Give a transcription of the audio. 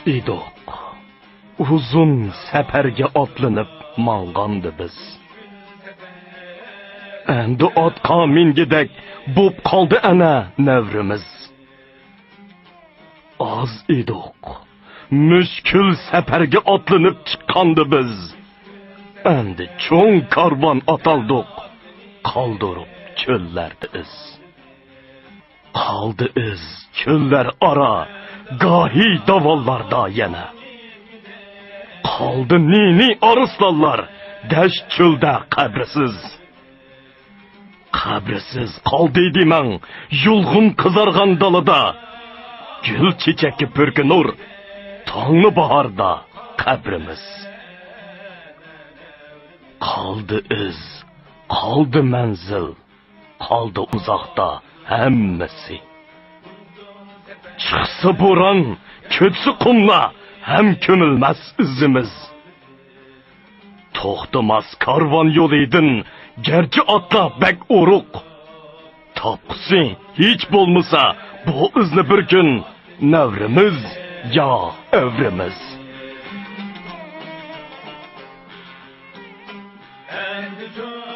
edik. Uzun safarga otlanib mang'andi biz. Endi otqa mingidek bo'p qoldi ana navrimiz. Az edik. Mushkul safarga otlanib chiqqandi biz. Endi cho'ng karvon otaldik. Qoldirib cho'llarda iz. Qoldi iz cho'llar ora, gohi davollarda yana. Qoldi nini arslonlar, dasht cho'lda qabrisiz. Qabrisiz qoldi deyman, yulg'un qizargan dalada. Gul chechakka purki nur, tongni bahorda qabrimiz. Qoldi iz, qoldi manzil, qoldi uzoqda hammasi. Chiqsa bo'ron, ko'tsi qumla, ham ko'milmas izimiz. To'xtamas karvon yo'liydin, garchi otlar bak uruq. Topqisi hech bo'lmasa, bu izni bir kun navrimiz yo övrimiz. And the